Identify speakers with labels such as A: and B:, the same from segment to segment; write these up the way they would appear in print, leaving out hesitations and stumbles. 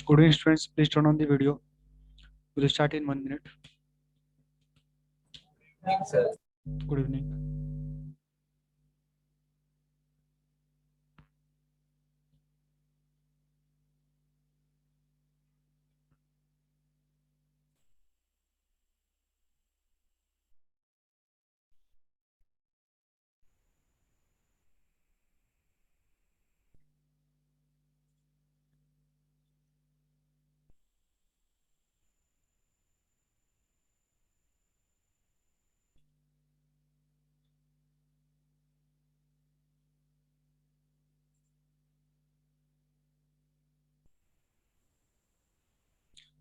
A: Good evening, students. Please turn on the video. We'll start in 1 minute.
B: Sir.
A: Good evening.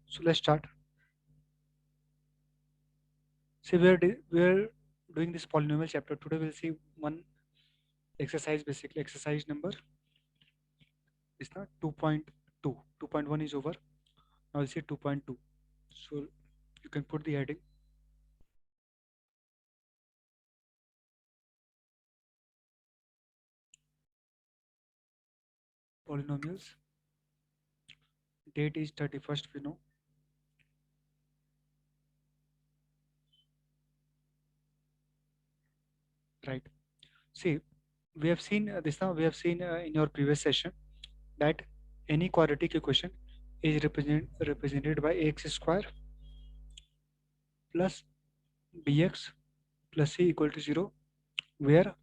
A: So let's start. See, we're doing this polynomial chapter. Today we'll see one exercise, basically exercise number is not 2.2. 2.1 is over. Now we'll see 2.2. So you can put the heading. Polynomials. Date is 31st, we know. Right. See, we have seen this now. We have seen in your previous session that any quadratic equation is represented by ax square plus bx plus c equal to 0, where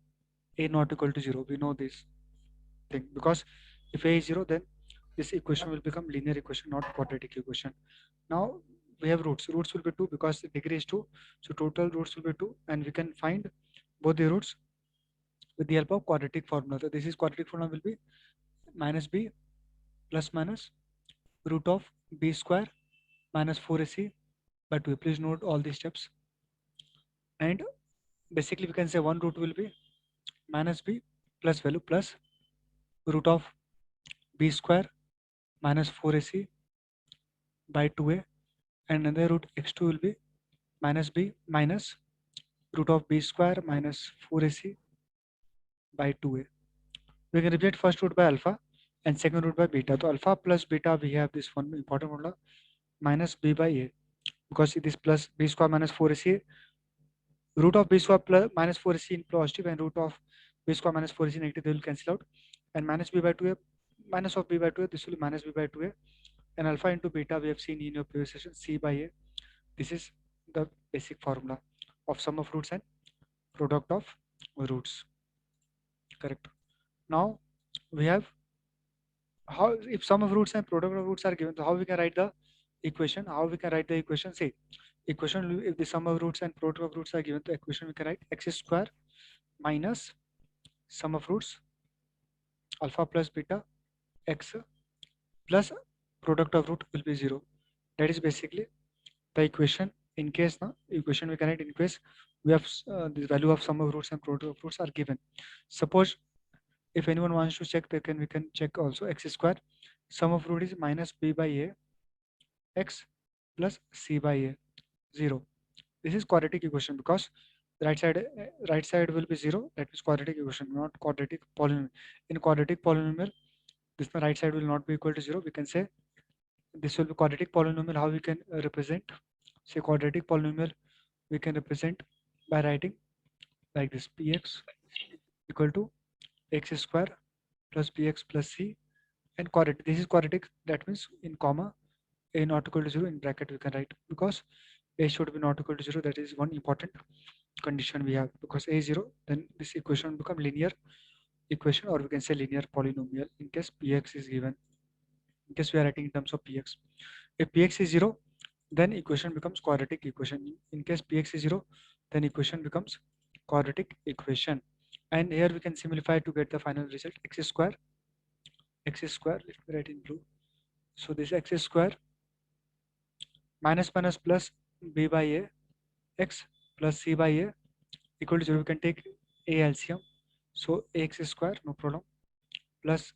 A: a not equal to 0. We know this thing because if a is 0, then this equation will become linear equation, not quadratic equation. Now we have roots. Roots will be 2 because the degree is 2. So total roots will be 2, and we can find both the roots with the help of quadratic formula. So this is quadratic formula will be minus b plus minus root of b square minus 4ac by 2. Please note all these steps. And basically we can say one root will be minus b plus value plus root of b square minus 4ac by 2a, and another root x2 will be minus b minus root of b square minus 4ac by 2a. We can represent first root by alpha and second root by beta. So alpha plus beta, we have this one important formula, minus b by a, because it is plus b square minus 4ac, root of b square plus minus 4ac in positive and root of b square minus 4ac negative, they will cancel out, and minus b by 2a, minus of b by 2a, this will be minus b by 2a, and alpha into beta we have seen in your previous session, c by a. This is the basic formula of sum of roots and product of roots. Correct. Now we have how, if sum of roots and product of roots are given, so how we can write the equation? How we can write the equation? Say equation, if the sum of roots and product of roots are given, the equation we can write x square minus sum of roots alpha plus beta x plus product of root will be 0. That is basically the equation. In case now equation we can write in case we have the value of sum of roots and product of roots are given. Suppose if anyone wants to check, they can, we can check also x square sum of root is minus b by a x plus c by a 0. This is quadratic equation because right side will be 0. That is quadratic equation, not quadratic polynomial. In quadratic polynomial, this right side will not be equal to 0. We can say this will be quadratic polynomial. How we can represent? Say quadratic polynomial we can represent by writing like this: px equal to x square plus bx plus c, and quadratic. This is quadratic. That means in comma a not equal to 0, in bracket we can write, because a should be not equal to 0. That is one important condition we have, because a is 0, then this equation become linear equation, or we can say linear polynomial in case px is given. In case we are writing in terms of px, if px is 0, then equation becomes quadratic equation. In case px is 0, then equation becomes quadratic equation. And here we can simplify to get the final result: x square, let me write in blue. So this x square minus minus plus b by a x plus c by a equal to 0. We can take a LCM. So ax square, no problem, plus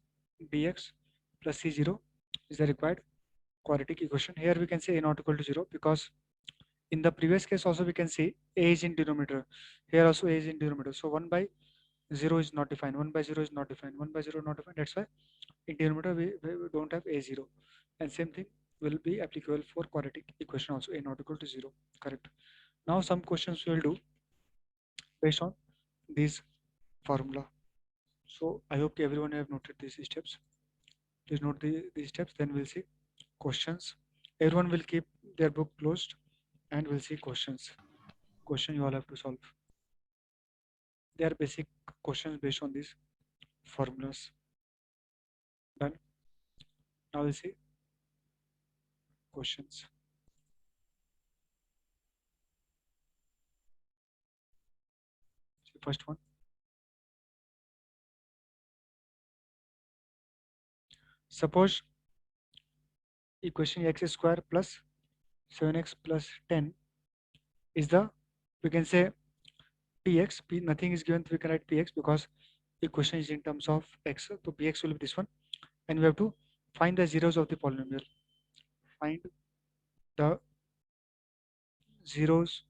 A: bx plus c0 is the required quadratic equation. Here we can say a not equal to 0, because in the previous case also we can say a is in denominator. Here also a is in denominator. So 1 by 0 is not defined, 1 by 0 is not defined, 1 by 0 not defined. That's why in denominator we don't have a0. And same thing will be applicable for quadratic equation also, a not equal to 0. Correct. Now some questions we will do based on this formula. So I hope everyone have noted these steps. Please note these steps, then we'll see questions. Everyone will keep their book closed and we'll see questions. Question you all have to solve. They are basic questions based on these formulas. Done. Now we'll see questions. See first one. Suppose equation x square plus 7x plus 10 is the, we can say px, nothing is given, we can write px because equation is in terms of x. So px will be this one, and we have to find the zeros of the polynomial. Find the zeros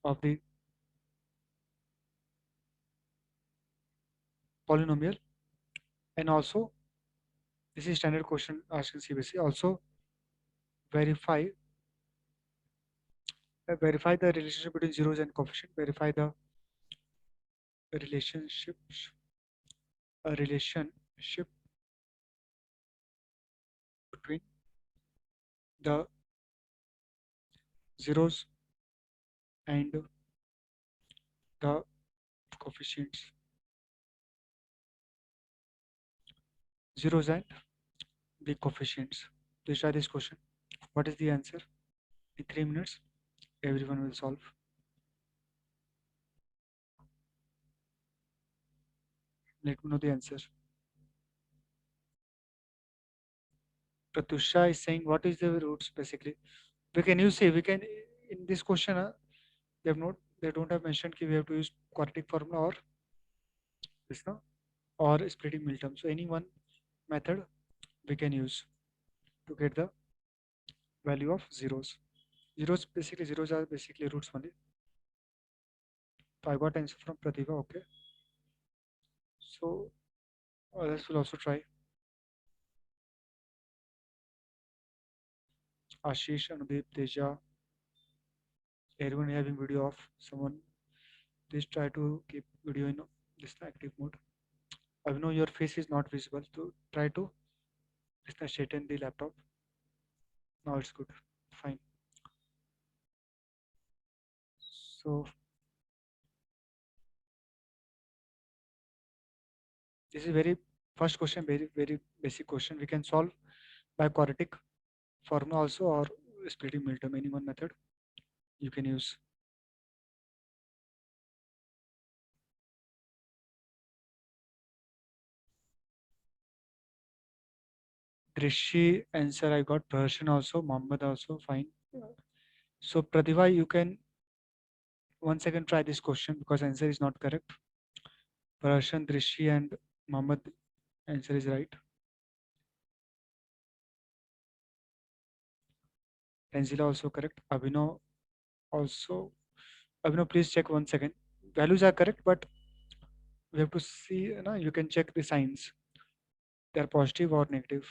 A: of the polynomial, and also this is standard question asked in CBSE. Also verify verify the relationship between zeros and coefficient. Verify the relationships a relationship between the zeros and the coefficients. Zeros and the coefficients. Please try this question. What is the answer? In 3 minutes, everyone will solve. Let me know the answer. Pratusha is saying, what is the roots basically? We can use, say, we can, in this question, they have not, they don't have mentioned that we have to use quadratic formula or this, no, or splitting middle term. So any one method we can use to get the value of zeros. Zeros basically, zeros are basically roots only. So I got answer from Pratibha. Okay. So others will also try. Ashish, Anudeep, Teja, everyone having video off. Someone please try to keep video in this active mode. I know your face is not visible, so try to just straighten the laptop. Now it's good. Fine. So this is very first question, very basic question. We can solve by quadratic formula also or splitting middle term. Any one method you can use. Drishi answer I got. Persian also. Mohammed also. Fine. So Pratibha, you can once again try this question because answer is not correct. Persian, Drishi and Mohammed answer is right. Tanzila also correct. Abhinav also. Abhinav, please check once again. Values are correct, but we have to see, you can check the signs. They are positive or negative.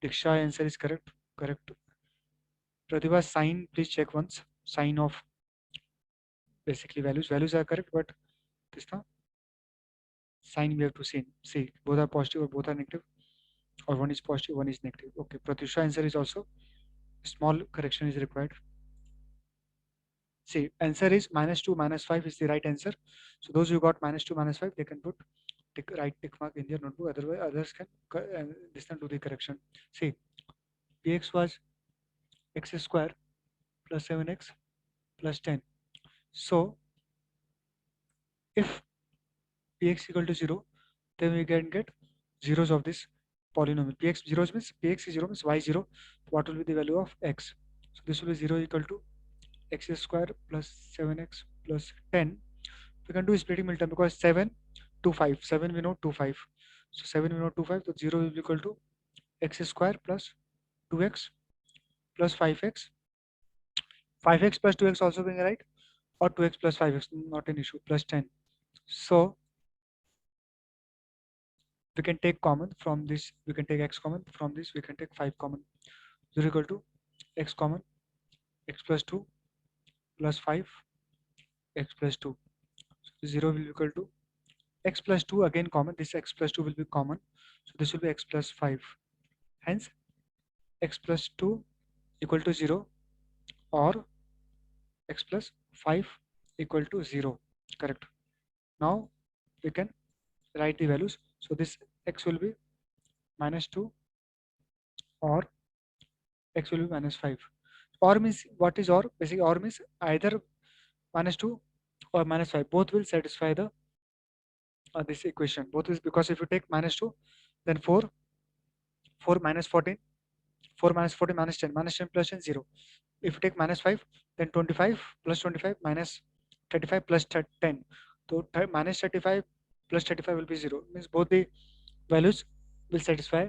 A: Diksha answer is correct. Correct. Pratibha, sign, please check once. Sign of basically values. Values are correct, but this the sign we have to see. See, both are positive or both are negative, or one is positive, one is negative. Okay, Pratyusha answer is also small correction is required. See, answer is -2, -5 is the right answer. So those who got -2, -5, they can put right tick mark in their notebook. Otherwise, others can this can do the correction. See, px was x square plus 7x plus 10. So if px equal to 0, then we can get zeros of this polynomial. Px zeros means px is 0 means y 0. What will be the value of x? So this will be 0 equal to x square plus 7x plus 10. We can do splitting middle term because 7 to 5. 7 we know 2 5. So 7 we know 2 5. So 0 will be equal to x square plus 2x plus 5x. 5x plus 2x also being right, or 2x plus 5x, not an issue, plus 10. So we can take common from this, we can take x common from this, we can take 5 common. 0 equal to x common, x plus 2 plus 5, x plus 2. So 0 will be equal to x plus 2 again common, this x plus 2 will be common. So this will be x plus 5. Hence x plus 2 equal to 0, or x plus 5 equal to 0. Correct. Now we can write the values. So this x will be minus 2, or x will be minus 5. Or means what is or? Basically or means either minus 2 or minus 5. Both will satisfy the this equation. Both is because if you take minus 2, then 4, 4 minus 14, 4 minus 14 minus 10, minus 10 plus 10 0. If you take minus 5, then 25 plus 25 minus 35 plus 10. So minus 35 plus 35 will be 0. Means both the values will satisfy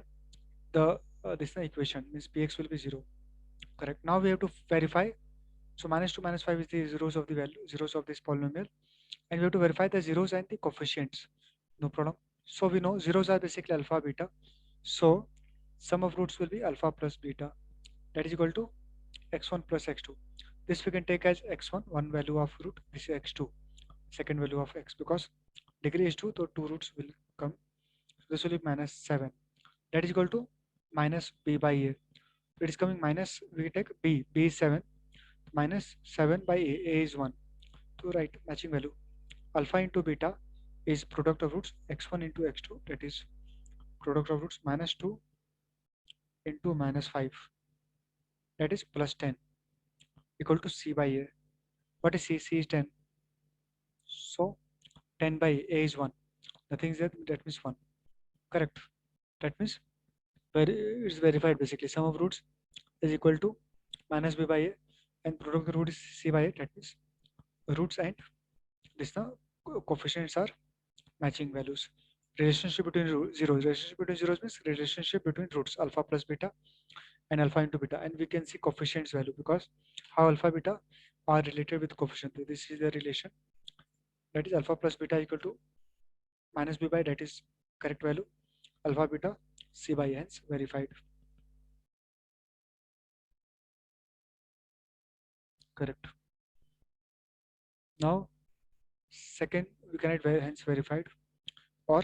A: the this equation. Means px will be 0. Correct. Now we have to verify. So minus 2 minus 5 is the zeros of the value, zeros of this polynomial, and we have to verify the zeros and the coefficients. No problem. So we know zeros are basically alpha beta. So sum of roots will be alpha plus beta, that is equal to x1 plus x2. This we can take as x1, one value of root. This is x2, second value of x, because degree is 2, so 2 roots will come. So this will be minus 7. That is equal to minus b by a. It is coming minus, we take b, b is 7, minus 7 by a is 1. To write matching value. Alpha into beta is product of roots x1 into x2, that is product of roots minus 2 into minus 5, that is plus 10, equal to c by a. What is c? C is 10. So 10 by a is 1. Nothing is there, that means 1. Correct. That means it's verified basically. Sum of roots is equal to minus b by a, and product of the root is c by a. That means roots and this the coefficients are matching values. Relationship between zeros. Relationship between zeros means relationship between roots alpha plus beta and alpha into beta, and we can see coefficients value because how alpha beta are related with coefficient. This is the relation, that is alpha plus beta equal to minus b by, that is correct value, alpha beta c by, hence verified. Correct. Now second we can write hence verified, or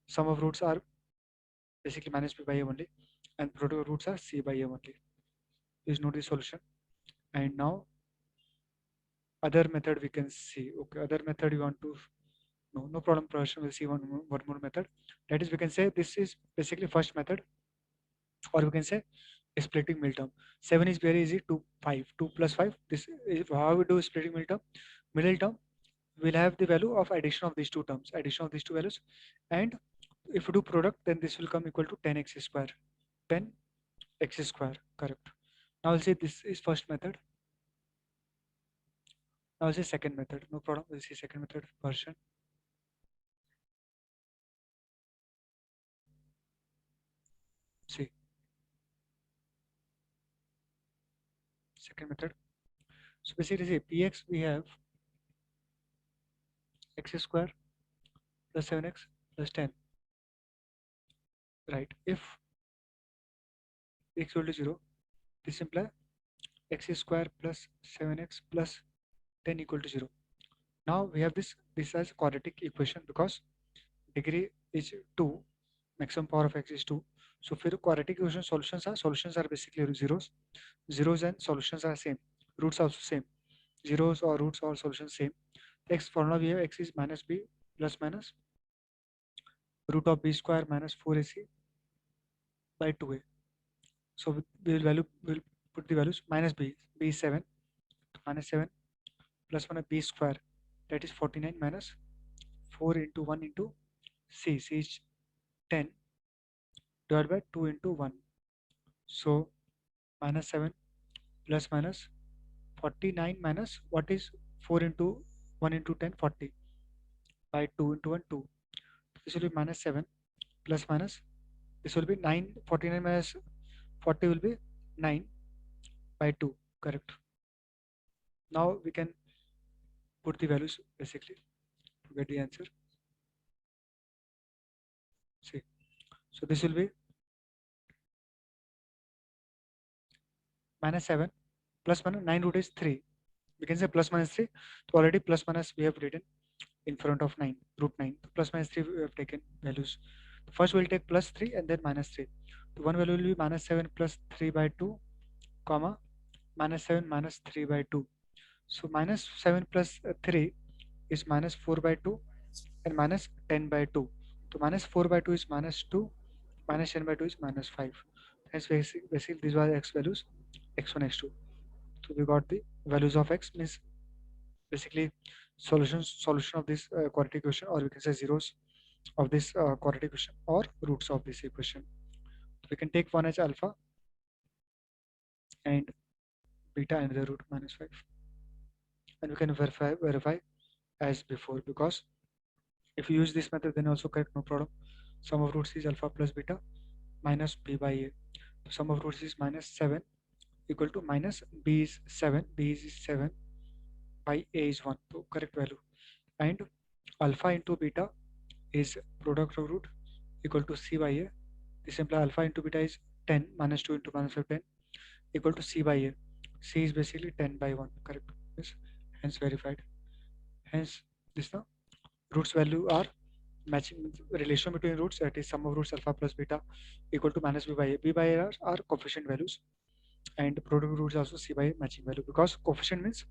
A: sum of roots are basically minus b by a only, and product of roots are c by a only. Please note the solution. And now other method we can see. Okay, other method you want to, no problem, professor. We'll see one more method. That is, we can say this is basically first method, or we can say splitting middle term. 7 is very easy. 2 5, 2 plus 5. This is how we do splitting middle term. Middle term will have the value of addition of these two terms, addition of these two values, and if you do product, then this will come equal to 10x square. 10x square. Correct. Now we'll say this is first method. Now we'll say second method. No problem. We'll see second method version. See second method. So basically, see px we have x square plus 7x plus 10. Right. If x equal to 0, this implies x square plus 7x plus 10 equal to 0. Now we have this as quadratic equation because degree is 2, maximum power of x is 2. So for quadratic equation solutions are basically zeros and solutions are same, roots also same, zeros or roots or solutions same. X formula we have x is minus b plus minus root of b square minus 4ac by 2a. So we will put the values minus b is 7, minus 7 plus 1 b square, that is 49 minus 4 into 1 into c is 10 divided by 2 into 1. So minus 7 plus minus 49 minus what is 4 into 1 into 10, 40 by 2 into 1, 2. This will be minus 7 plus minus, this will be 9, 49 minus 40 will be 9 by 2, correct. Now we can put the values basically to get the answer. See, so this will be minus 7 plus minus 9 root is 3. We can say plus minus 3. So already plus minus we have written in front of 9, root 9. So plus minus 3 we have taken values. First we'll take plus 3 and then minus 3. So one value will be minus 7 plus 3 by 2, comma, minus 7 minus 3 by 2. So minus 7 plus 3 is minus 4 by 2 and minus 10 by 2. So minus 4 by 2 is minus 2, minus 10 by 2 is minus 5. Hence basically these were x values, x1, x2. So we got the values of x, means basically solution of this quadratic equation, or we can say zeros of this quadratic equation, or roots of this equation. We can take one as alpha and beta and the root minus 5, and we can verify as before, because if you use this method then also correct, no problem. Sum of roots is alpha plus beta minus b by a. So sum of roots is minus 7 equal to minus b is 7, b is 7 by a is 1, so correct value. And alpha into beta is product of root equal to c by a. This implies alpha into beta is 10 minus 2 into minus 5, 10 equal to c by a. C is basically 10 by 1, correct. Yes, hence verified. Hence this the roots value are matching, relation between roots, that is sum of roots alpha plus beta equal to minus b by a. B by a are coefficient values, and product of roots also c by a matching value, because coefficient means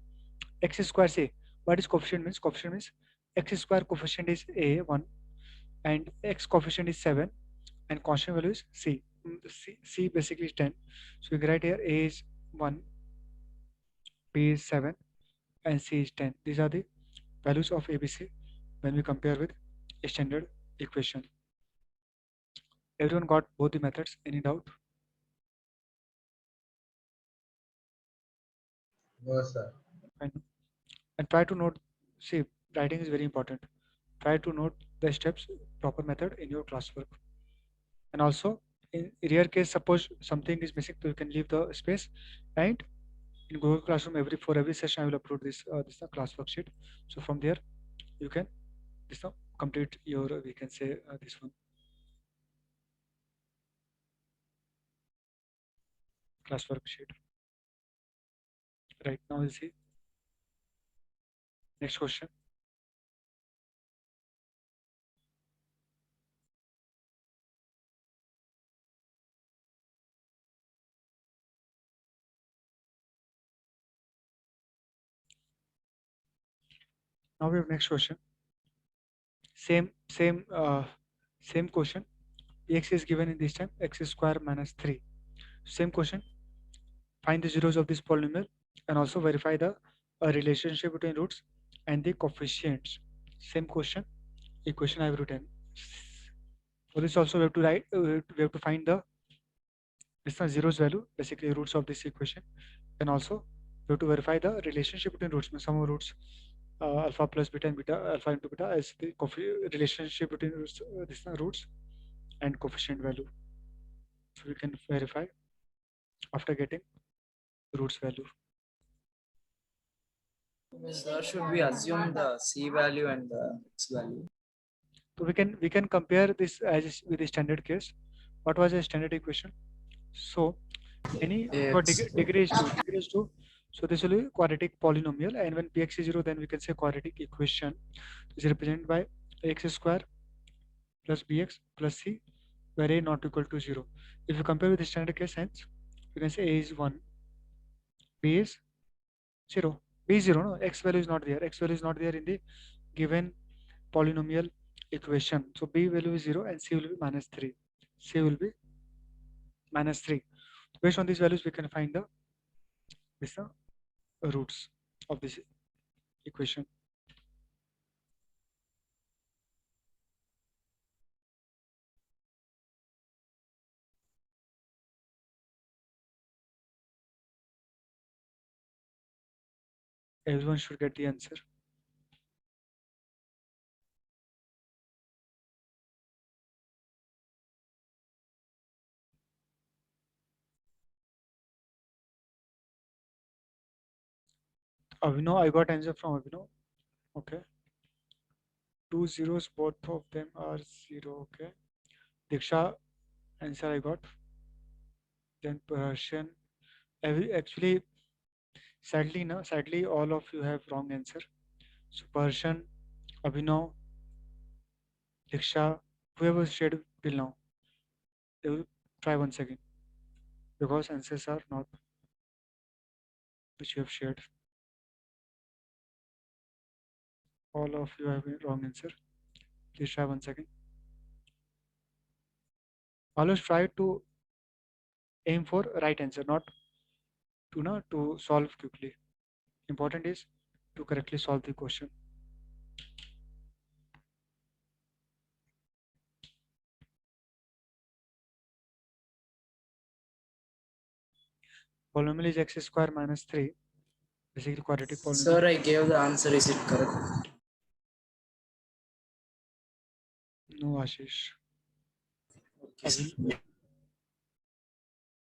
A: x square. Say what is coefficient means? Coefficient means x square coefficient is a 1 and x coefficient is 7 and constant value is c. C basically is 10. So we can write here a is 1, b is 7 and c is 10. These are the values of ABC when we compare with a standard equation. Everyone got both the methods? Any doubt?
B: No, sir.
A: Fine. And try to note, see, writing is very important. Try to note the steps, proper method in your classwork. And also, in rare case, suppose something is missing, so you can leave the space. And in Google Classroom, for every session, I will upload this class worksheet. So from there, you can complete your we can say this one class worksheet. Right now, we'll see next question. Now we have next question. Same question. X is given in this time x square minus 3. Same question. Find the zeros of this polynomial and also verify the relationship between roots and the coefficients. Same question. Equation I have written. For this also we have to write. We have to find the this is zeros value, basically roots of this equation, and also we have to verify the relationship between roots. Sum of roots alpha plus beta and beta alpha into beta is the relationship between roots, roots and coefficient value. So we can verify after getting roots value.
C: Sir, should we assume the C value and the X value?
A: So we can compare this as with the standard case. What was a standard equation? So any for
C: X.
A: degree is 2. So this will be quadratic polynomial, and when px is 0, then we can say quadratic equation is represented by x square plus bx plus c, where a not equal to 0. If you compare with the standard case, hence you can say a is 1, b is 0. B is 0, no, x value is not there. X value is not there in the given polynomial equation. So b value is 0 and c will be minus 3. C will be minus 3. Based on these values, we can find the this roots of this equation. Everyone should get the answer. Abhinav, I got answer from Abhinav. Okay. 2 zeros, both of them are 0. Okay. Diksha, answer I got. Then Persian. Actually, sadly, all of you have wrong answer. So Persian, Abhinav, Diksha, whoever shared till now, they will try once again because answers are not which you have shared. All of you have a wrong answer. Please try once again. Always try to aim for right answer, not to solve quickly. Important is to correctly solve the question. Polynomial is x square minus 3. Basically quadratic polynomial.
C: Sir, I gave the answer. Is it correct?
A: No, Ashish.
C: Okay, sir.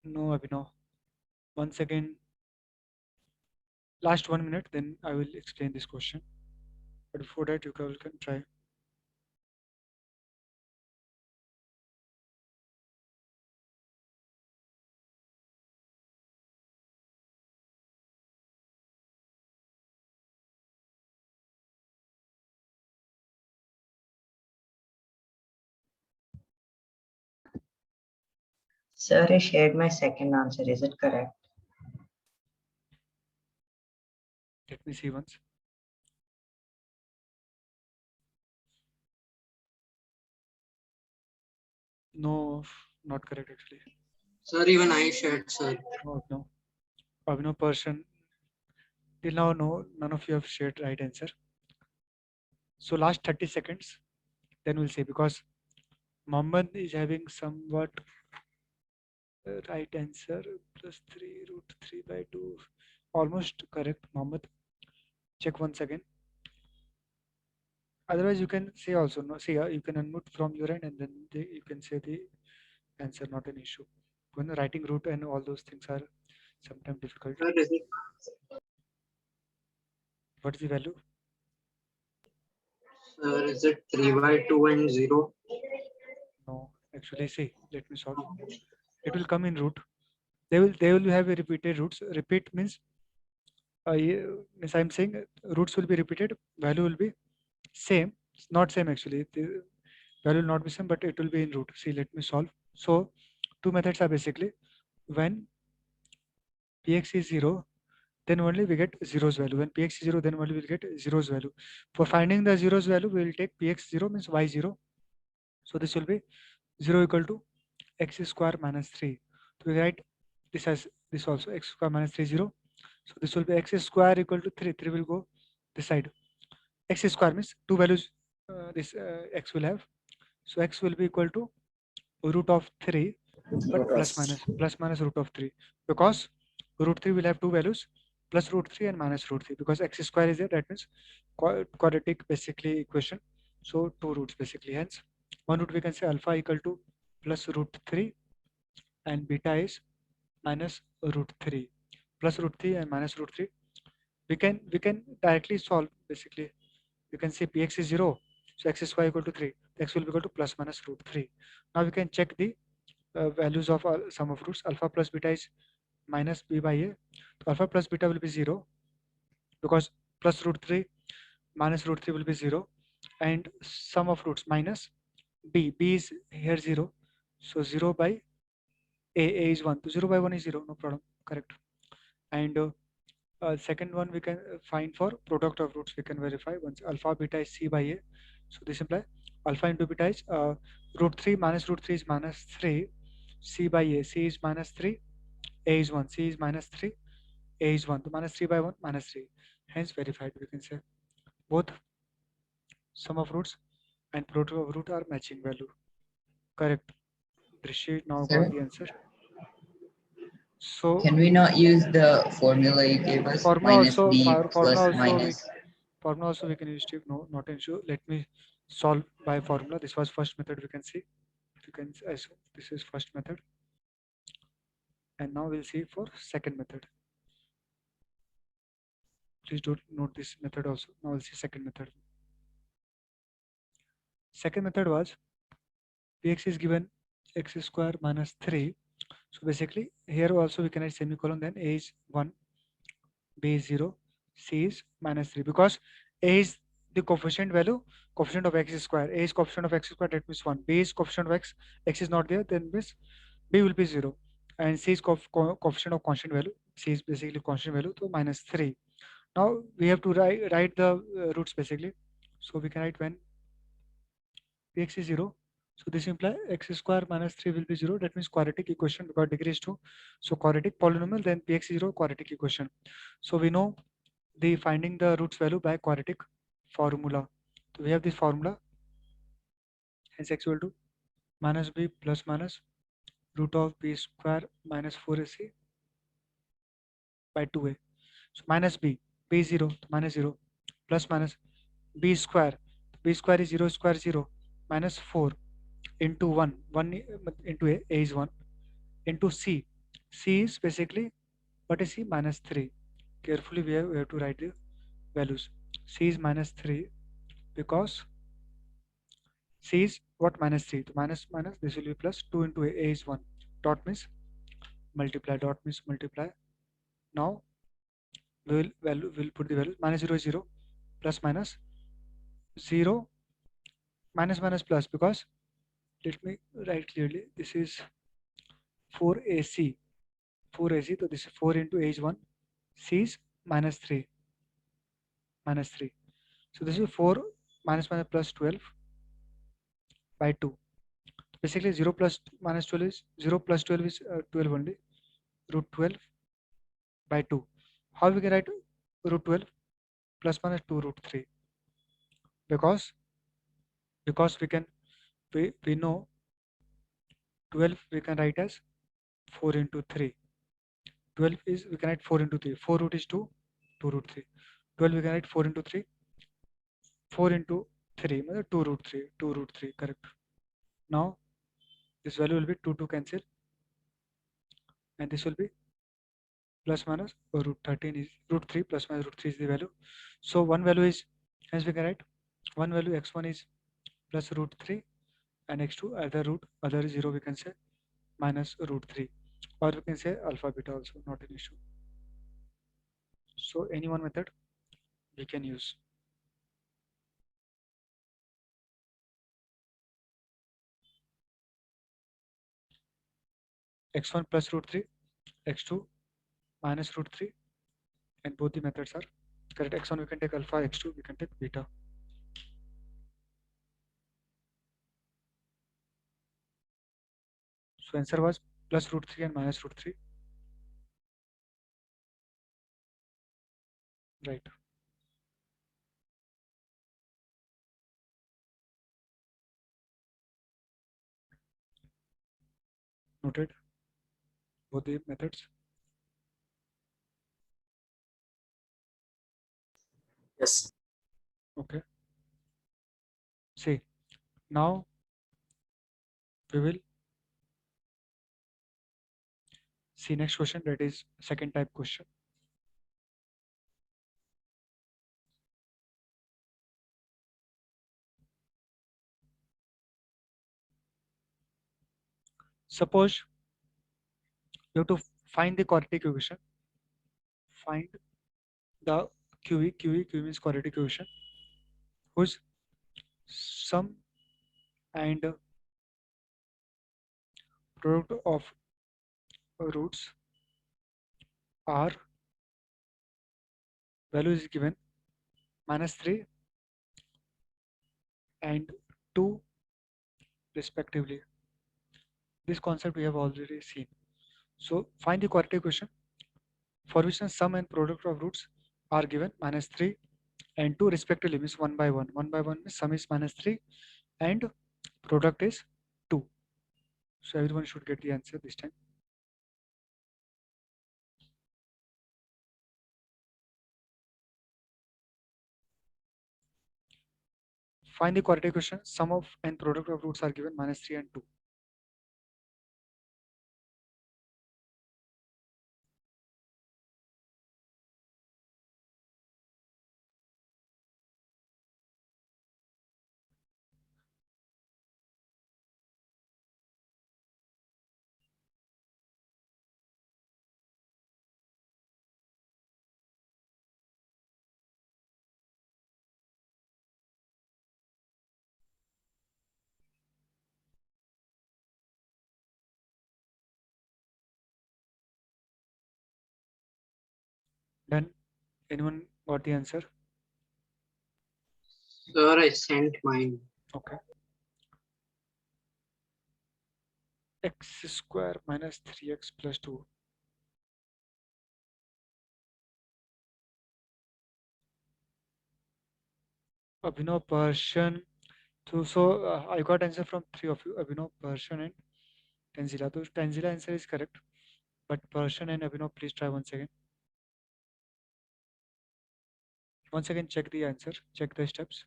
A: No, Abhinav. Once again, last 1 minute, then I will explain this question. But before that, you can try.
B: Sir, I shared my second answer. Is it correct?
A: Let me see once. No, not correct actually.
D: Sir, even I shared, sir.
A: No, no. Abhinav person. Till now, no, none of you have shared right answer. So last 30 seconds, then we'll see because Mohammed is having somewhat right answer plus 3 root 3 by 2. Almost correct, Mohammed. Check once again. Otherwise, you can say also, no, see, you can unmute from your end and then you can say the answer, not an issue. When writing root and all those things are sometimes difficult.
D: Sir, is it,
A: What is the value?
D: sir, is it 3 by 2 and 0?
A: No, actually, see, let me solve. It will come in root. They will have a repeated roots. Repeat means means I'm saying roots will be repeated. Value will be same. It's not same actually. The value will not be same, but it will be in root. See, let me solve. So two methods are basically when px is 0, then only we get zeros value. When px is 0, then only we'll get zeros value. For finding the zeros value, we will take px 0 means y 0. So this will be 0 equal to x square minus 3. So we write this as this also x square minus 3 0. So this will be x square equal to 3. 3 will go this side. X square means two values this x will have. So x will be equal to root of 3 but plus minus root of 3 because root 3 will have two values plus root 3 and minus root 3 because x square is there, that means quadratic basically equation. So two roots basically, hence one root we can say alpha equal to plus root 3 and beta is minus root 3. Plus root 3 and minus root 3 we can directly solve basically. You can say px is 0, so x square equal to 3, x will be equal to plus minus root 3. Now we can check the values of sum of roots. Alpha plus beta is minus b by a. So alpha plus beta will be 0 because plus root 3 minus root 3 will be 0, and sum of roots minus b is here 0, so 0 by a is 1, so 0 by 1 is 0, no problem, correct. And second one we can find for product of roots, we can verify once alpha beta is c by a. So this implies alpha into beta is root 3 minus root 3 is minus 3, c by a, c is minus 3, a is 1, c is minus 3, a is 1, so minus 3 by 1 minus 3, hence verified. We can say both sum of roots and product of root are matching value, correct. Drishi now
B: Sir?
A: got the answer. So
B: Can we not use the formula you gave us?
A: formula
B: Minus
A: also
B: b
A: formula
B: plus
A: also
B: minus.
A: formula also we can use, Steve. No, not an issue. Let me solve by formula. This was first method. We can see. You can assume this is first method, and now we'll see for second method. Please don't note this method also. Now we'll see second method. Second method was Px is given x square minus 3. So basically here also we can add semicolon, then a is 1, b is 0, c is minus 3, because a is the coefficient value, coefficient of x square. A is coefficient of x square, that means 1. B is coefficient of x is not there, then means b will be 0. And c is coefficient of constant value. C is basically constant value, so minus 3. Now we have to write the roots basically. So we can write when px is 0. So this implies x square minus 3 will be 0. That means quadratic equation, because degree is 2. So quadratic polynomial, then px is 0, quadratic equation. So we know the finding the roots value by quadratic formula. So we have this formula, hence x equal to minus b plus minus root of b square minus 4ac by 2a. So minus b is 0, minus 0, plus minus b square is 0 square 0, minus 4 into 1 into a is 1, into c is basically, what is c? Minus 3. Carefully we have to write the values. C is minus 3 because c is what? Minus 3. So minus this will be plus 2 into a is 1. Dot means multiply, dot means multiply. Now we will put the value. Minus 0 is 0, plus minus 0, minus minus plus, because let me write clearly, this is 4ac, so this is 4 into a is 1, c is minus 3, so this is 4 minus minus plus 12 by 2. Basically 0 plus minus 12 is 0 plus 12 is 12 only, root 12 by 2. How we can write root 12? Plus minus 2 root 3, because we know 12 we can write as 4 into 3. 12 is, we can write 4 into 3. 4 root is 2, 2 root 3. 12 we can write 4 into 3. 4 into 3, 2 root 3, 2 root 3, correct. Now this value will be 2 cancel, and this will be plus minus root 13 is root 3, plus minus root 3 is the value. So one value is, hence we can write one value x1 is plus root 3, and x2 other is 0, we can say minus root 3, or we can say alpha beta also, not an issue. So any one method we can use. X1 plus root 3, x2 minus root 3, and both the methods are correct. X1 we can take alpha, x2 we can take beta. So answer was plus root 3 and minus root 3. Right. Noted both the methods.
C: Yes.
A: Okay. See, now we will see next question, that is second type question. Suppose you have to find the quadratic equation. Find the QE means quadratic equation, whose sum and product of roots are, value is given minus 3 and 2 respectively. This concept we have already seen. So find the quadratic equation for which the sum and product of roots are given minus 3 and 2 respectively, means 1 by 1. 1 by 1 means sum is minus 3 and product is 2. So everyone should get the answer this time. Find the quadratic equation, sum of and product of roots are given minus 3 and 2. Done. Anyone got the answer?
D: Sir, I sent mine.
A: Okay. X square minus 3x plus 2. Abhinav, Persian. So I got answer from three of you. Abhinav, Persian, and Tanzila. So Tanzila answer is correct. But Persian and Abhinav, please try once again. Once again, check the answer. Check the steps.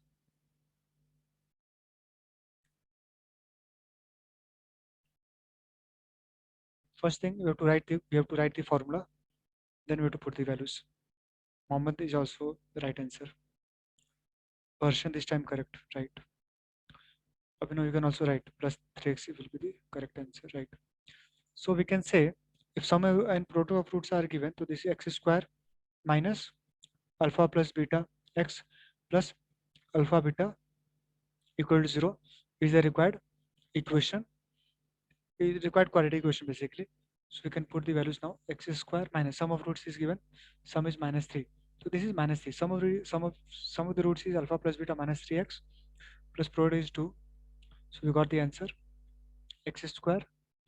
A: First thing, we have to write the formula. Then we have to put the values. Mohammed is also the right answer. Persian this time correct, right? Abhinav, you can also write plus 3x will be the correct answer, right? So we can say if sum and product of roots are given, so this is x square minus alpha plus beta x plus alpha beta equal to 0 is the required equation, is required quadratic equation basically. So we can put the values now. X square minus sum of roots is given, sum is minus 3. So this is minus 3. Sum of the roots is alpha plus beta minus 3x plus product is 2. So we got the answer. X square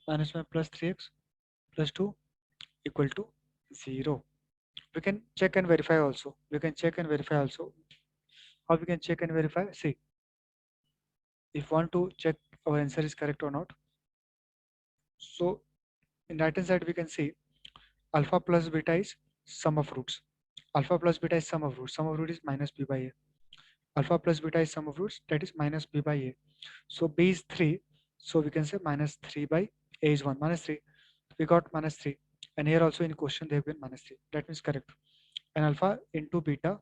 A: minus 1 plus 3x plus 2 equal to 0. We can check and verify also. How we can check and verify? See, if want to check our answer is correct or not. So in right hand side we can see alpha plus beta is sum of roots. Alpha plus beta is sum of roots. Sum of root is minus b by a. Alpha plus beta is sum of roots, that is minus b by a. So b is 3. So we can say minus 3 by a is 1. Minus 3. We got minus 3. And here also in question they have been minus 3. That means correct. And alpha into beta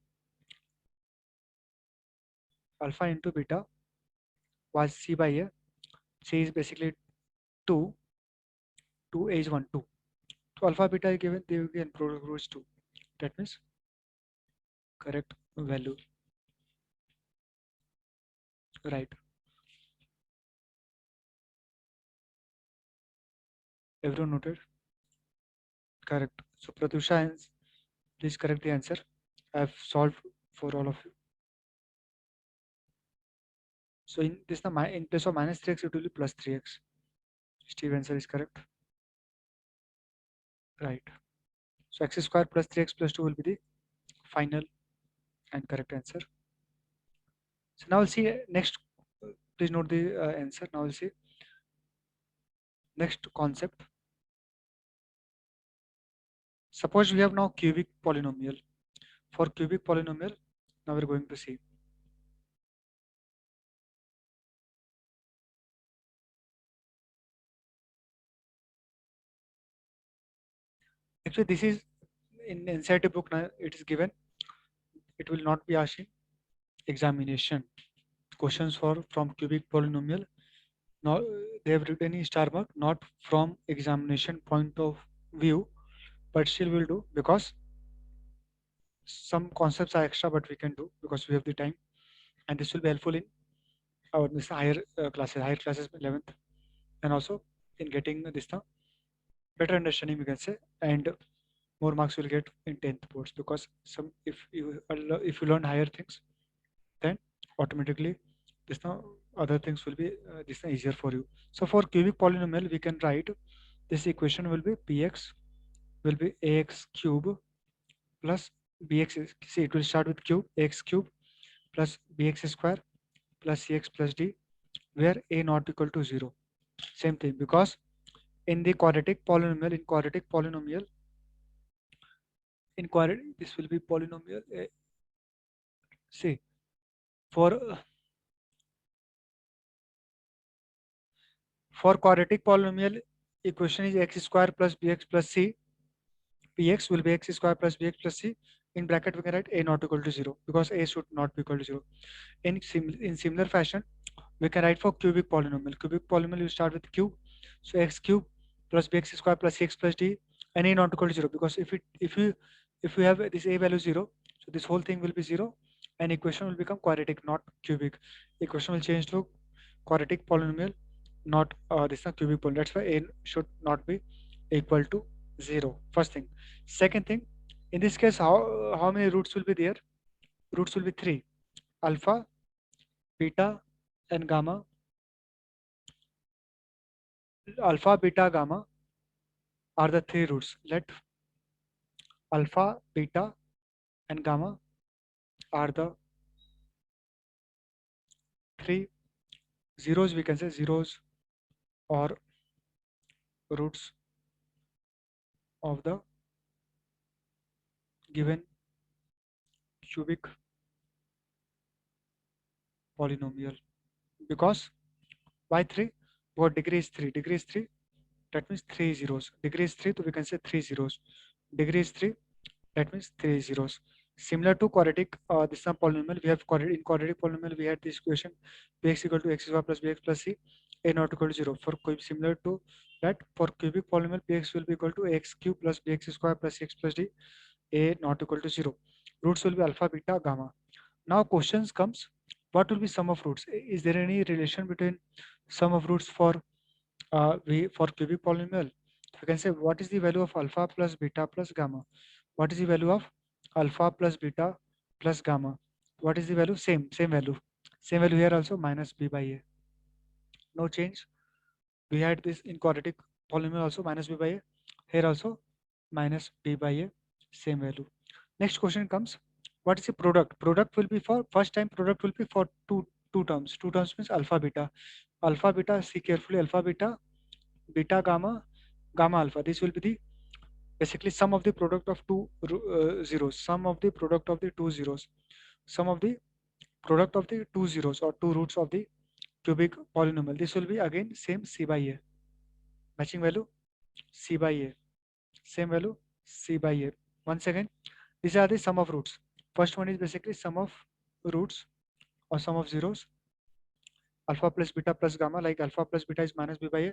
A: was c by a. C is basically 2. 2 a is 1, 2. So alpha beta is given, they will give product roots 2. That means correct value. Right. Everyone noted? Correct. So Pratyusha, please correct the answer. I have solved for all of you. So in this, in place of minus 3x, it will be plus 3x. Steve answer is correct. Right. So x square plus 3x plus 2 will be the final and correct answer. So now we'll see next. Please note the answer. Now we'll see next concept. Suppose we have now cubic polynomial. For cubic polynomial, now we're going to see. Actually, this is in inside the book now. It is given. It will not be asked in examination. Questions for from cubic polynomial. Now they have written in star mark, not from examination point of view, but still will do because some concepts are extra, but we can do because we have the time, and this will be helpful in our this higher classes 11th, and also in getting this better understanding we can say, and more marks will get in 10th boards because some if you learn higher things, then automatically this now other things will be this now easier for you. So for cubic polynomial we can write this equation will be px will be ax cube plus bx see it will start with cube ax cube plus bx square plus cx plus d where a not equal to 0. Same thing because in the quadratic polynomial this will be polynomial see for quadratic polynomial equation is x square plus bx plus c. Px will be x square plus bx plus c. In bracket we can write a not equal to 0 because a should not be equal to 0. In similar fashion, we can write for cubic polynomial. Cubic polynomial you start with cube, so x cube plus bx square plus cx plus d, and a not equal to 0 because if you have this a value 0, so this whole thing will be 0, and equation will become quadratic, not cubic. Equation will change to quadratic polynomial, not this is cubic polynomial. That's why a should not be equal to 0. First thing. Second thing, In this case, how many roots will be there? Roots will be 3: alpha, beta, and gamma. Alpha, beta, gamma are the 3 roots. Let alpha, beta, and gamma are the 3 zeros, we can say zeros or roots of the given cubic polynomial. Because why 3? What degree is 3? Degree is 3. That means 3 zeros. Degree is 3, so we can say 3 zeros. Degree is 3. That means 3 zeros. Similar to quadratic, this is a polynomial. We have in quadratic polynomial, we had this equation bx equal to x square plus bx plus c, a not equal to 0. For similar to that, for cubic polynomial, px will be equal to x cube plus bx square plus x plus d, a not equal to 0. Roots will be alpha, beta, gamma. Now questions comes, what will be sum of roots? Is there any relation between sum of roots for for cubic polynomial? You can say what is the value of alpha plus beta plus gamma? What is the value of alpha plus beta plus gamma? What is the value? Same value. Same value here also, minus b by a. No change. We had this in quadratic polynomial also, minus b by a. Here also minus b by a, same value. Next question comes, what is the product? Product will be for first time, product will be for two terms. Two terms means alpha beta. Alpha beta, see carefully, alpha beta, beta gamma, gamma alpha. This will be the basically sum of the product of two zeros. Sum of the product of the two zeros. Sum of the product of the two zeros or two roots of the cubic polynomial. This will be again same c by a. Matching value c by a. Same value c by a. Once again, these are the sum of roots. First one is basically sum of roots or sum of zeros. Alpha plus beta plus gamma, like alpha plus beta is minus b by a.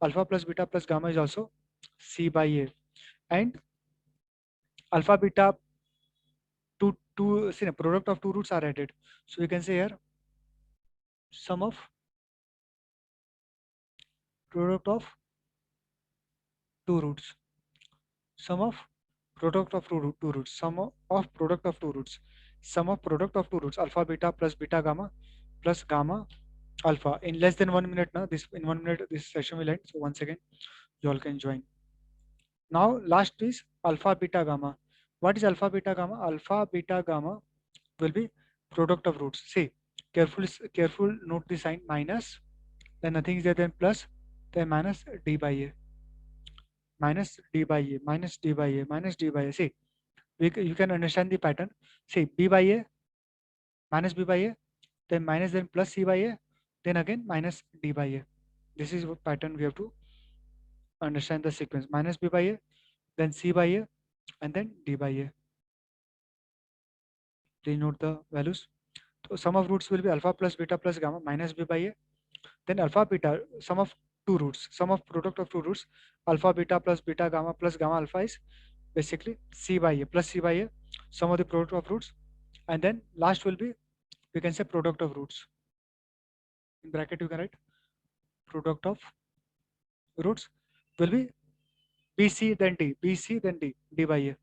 A: Alpha plus beta plus gamma is also c by a. And alpha beta, two see, product of two roots are added. So we can say here sum of product of two roots. Sum of product of two roots. Sum of product of two roots. Sum of product of two roots. Alpha beta plus beta gamma plus gamma alpha. In less than 1 minute now, this in 1 minute this session will end. So once again, you all can join. Now last is alpha beta gamma. What is alpha beta gamma? Alpha beta gamma will be product of roots. See, careful note the sign minus, then nothing is there, then plus, then minus d by a. Minus d by a, minus d by a, minus d by a. See, you can understand the pattern. See, b by a, minus b by a, then minus, then plus c by a, then again minus d by a. This is what pattern we have to understand the sequence. Minus b by a, then c by a, and then d by a. Please note the values. So sum of roots will be alpha plus beta plus gamma minus b by a. Then alpha beta, sum of two roots, sum of product of two roots, alpha beta plus beta gamma plus gamma alpha is basically c by a plus c by a, sum of the product of roots. And then last will be, we can say product of roots. In bracket you can write product of roots will be bc then d, bc then d, d by a.